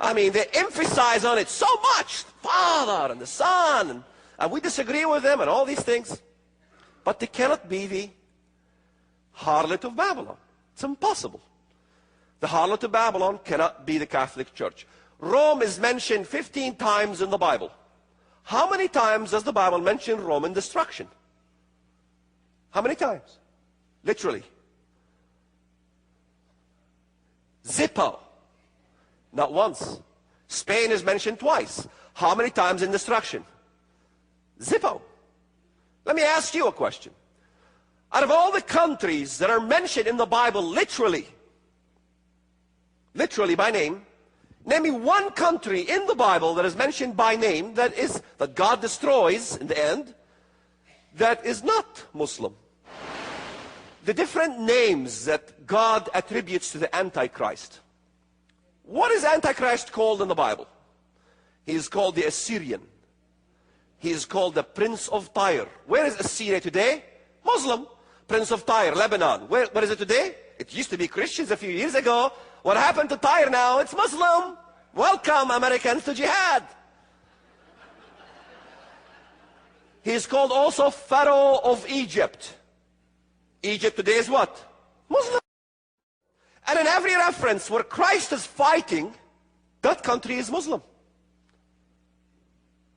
I mean, they emphasize on it so much, Father and the Son, and we disagree with them and all these things. But they cannot be the harlot of Babylon. It's impossible. The harlot of Babylon cannot be the Catholic Church. Rome is mentioned 15 times in the Bible. How many times does the Bible mention Roman destruction? How many times? Literally. Zippo. Not once. Spain is mentioned twice. How many times in destruction? Zippo. Let me ask you a question. Out of all the countries that are mentioned in the Bible literally by name, name me one country in the Bible that is mentioned by name that God destroys in the end, that is not Muslim. The different names that God attributes to the Antichrist. What is Antichrist called in the Bible? He is called the Assyrian. He is called the Prince of Tyre. Where is Assyria today? Muslim. Prince of Tyre, Lebanon. Where is it today? It used to be Christians a few years ago. What happened to Tyre now? It's Muslim. Welcome, Americans, to jihad. He is called also Pharaoh of Egypt. Egypt today is what? Muslim. And in every reference where Christ is fighting, that country is Muslim.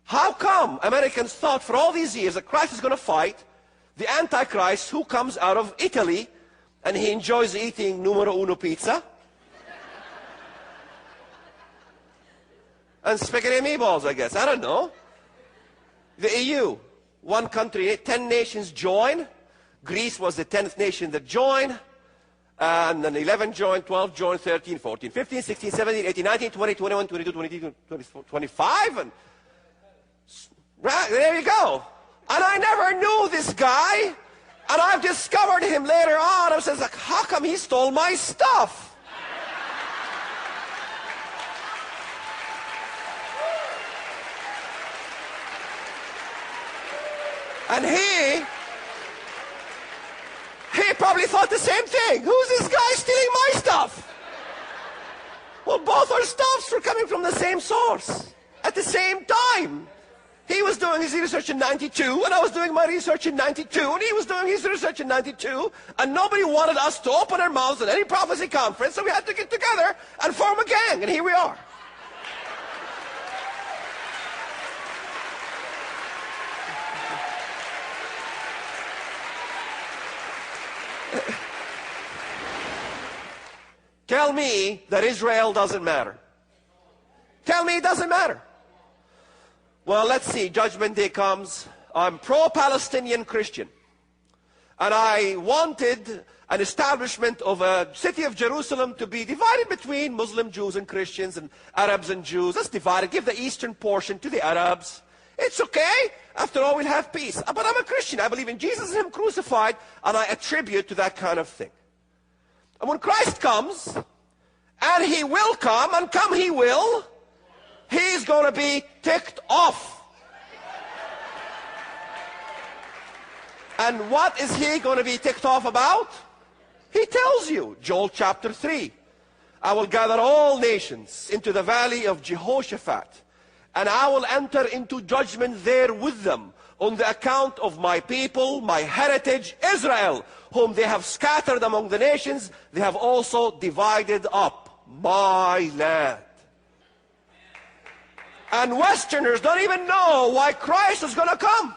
How come Americans thought for all these years that Christ is going to fight the Antichrist who comes out of Italy and he enjoys eating numero uno pizza and spaghetti and meatballs, I guess. I don't know. The EU, one country, 10 nations join. Greece was the 10th nation that joined. And then 11 joined, 12 joined, 13, 14, 15, 16, 17, 18, 19, 20, 21, 22, 23, 24, 25. And right, there you go. And I never knew this guy. And I've discovered him later on. I was like, how come he stole my stuff? And he probably thought the same thing. Who's this guy stealing my stuff? Well, both our stuffs were coming from the same source at the same time. He was doing his research in 92, and I was doing my research in 92, and he was doing his research in 92, and nobody wanted us to open our mouths at any prophecy conference, so we had to get together and form a gang, and here we are. Tell me that Israel doesn't matter. Tell me it doesn't matter. Well, let's see. Judgment Day comes. I'm pro-Palestinian Christian. And I wanted an establishment of a city of Jerusalem to be divided between Muslim Jews and Christians and Arabs and Jews. Let's divide it. Give the eastern portion to the Arabs. It's okay. After all, we'll have peace. But I'm a Christian. I believe in Jesus and Him crucified. And I attribute to that kind of thing. And when Christ comes, and He will come, and come He will, He's going to be ticked off. And what is He going to be ticked off about? He tells you, Joel chapter 3, I will gather all nations into the valley of Jehoshaphat, and I will enter into judgment there with them, on the account of my people, my heritage, Israel, whom they have scattered among the nations, they have also divided up my land. And Westerners don't even know why Christ is going to come.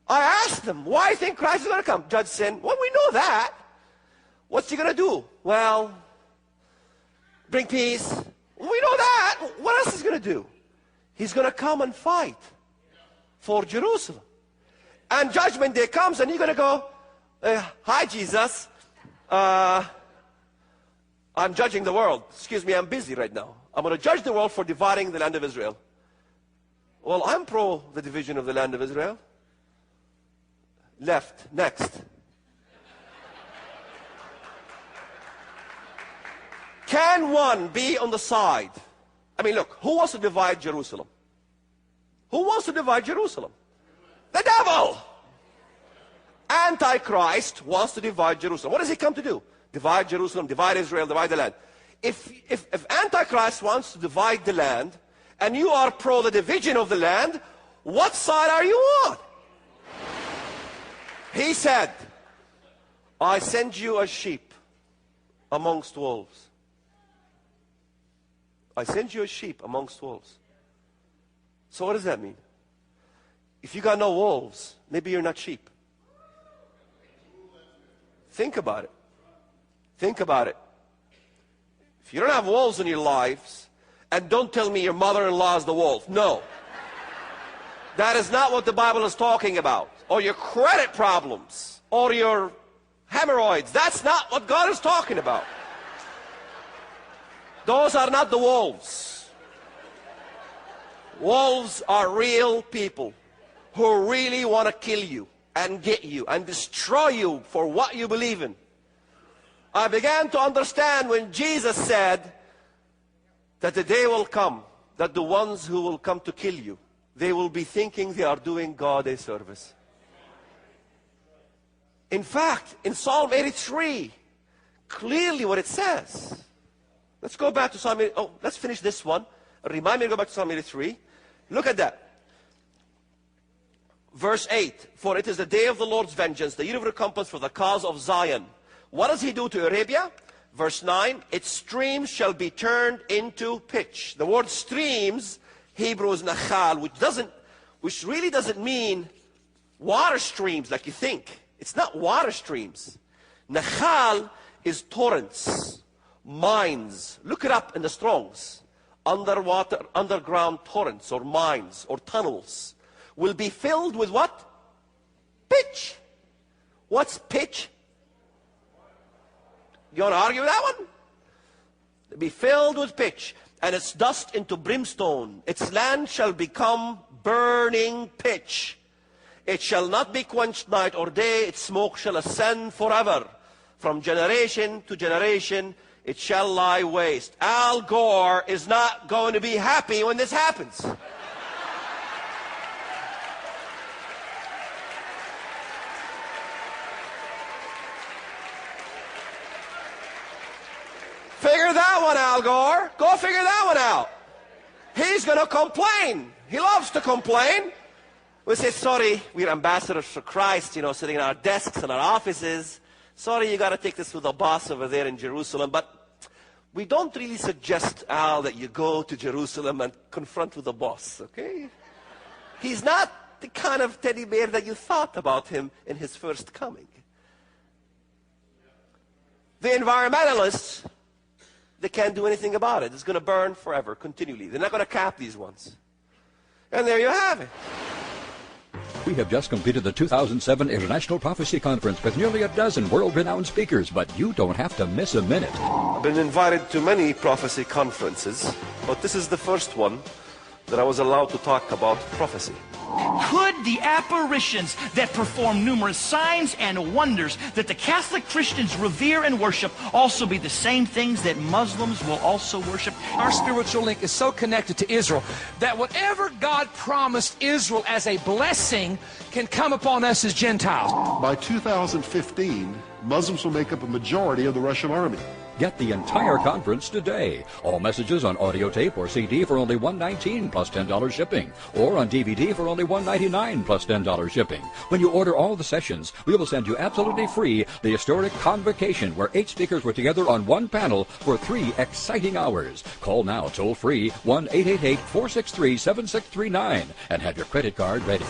I asked them, why do you think Christ is going to come? Judge said, well, we know that. What's He going to do? Well, bring peace. Well, we know that. What else is He going to do? He's going to come and fight for Jerusalem. And Judgment Day comes and you're going to go, hi, Jesus. I'm judging the world. Excuse me, I'm busy right now. I'm going to judge the world for dividing the land of Israel. Well, I'm pro the division of the land of Israel. Left. Next. Can one be on the side? I mean, look, who wants to divide Jerusalem? Who wants to divide Jerusalem? The devil! Antichrist wants to divide Jerusalem. What does he come to do? Divide Jerusalem, divide Israel, divide the land. if Antichrist wants to divide the land, and you are pro the division of the land, what side are you on? He said, I send you as sheep amongst wolves. I send you as sheep amongst wolves. So what does that mean? If you got no wolves, maybe you're not sheep. Think about it. Think about it. If you don't have wolves in your lives, and don't tell me your mother-in-law is the wolf. No. That is not what the Bible is talking about. Or your credit problems. Or your hemorrhoids. That's not what God is talking about. Those are not the wolves. Wolves are real people who really want to kill you and get you and destroy you for what you believe in. I began to understand when Jesus said that the day will come that the ones who will come to kill you, they will be thinking they are doing God a service. In fact, in Psalm 83, clearly what it says. Let's go back to Psalm 83. Oh, let's finish this one. Remind me to go back to Psalm 83. Look at that. Verse 8. For it is the day of the Lord's vengeance, the year of recompense for the cause of Zion. What does he do to Arabia? Verse 9. Its streams shall be turned into pitch. The word streams, Hebrew is nachal, which really doesn't mean water streams like you think. It's not water streams. Nachal is torrents, mines. Look it up in the Strongs. Underground torrents or mines or tunnels will be filled with what? Pitch. What's pitch? You want to argue with that one? They'll be filled with pitch, and its dust into brimstone. Its land shall become burning pitch. It shall not be quenched night or day. Its smoke shall ascend forever. From generation to generation, it shall lie waste. Al Gore is not going to be happy when this happens. Figure that one, Al Gore. Go figure that one out. He's going to complain. He loves to complain. We say, sorry, we're ambassadors for Christ, sitting in our desks and our offices. Sorry, you got to take this with the boss over there in Jerusalem. But we don't really suggest, Al, that you go to Jerusalem and confront with the boss, okay? He's not the kind of teddy bear that you thought about him in his first coming. The environmentalists, they can't do anything about it. It's going to burn forever, continually. They're not going to cap these ones. And there you have it. We have just completed the 2007 International Prophecy Conference with nearly a dozen world-renowned speakers, but you don't have to miss a minute. I've been invited to many prophecy conferences, but this is the first one that I was allowed to talk about prophecy. Could the apparitions that perform numerous signs and wonders that the Catholic Christians revere and worship also be the same things that Muslims will also worship? Our spiritual link is so connected to Israel that whatever God promised Israel as a blessing can come upon us as Gentiles. By 2015, Muslims will make up a majority of the Russian army. Get the entire conference today. All messages on audio tape or CD for only $119 plus $10 shipping, or on DVD for only $199 plus $10 shipping. When you order all the sessions, we will send you absolutely free the historic Convocation, where 8 speakers were together on one panel for 3 exciting hours. Call now toll-free 1-888-463-7639 and have your credit card ready.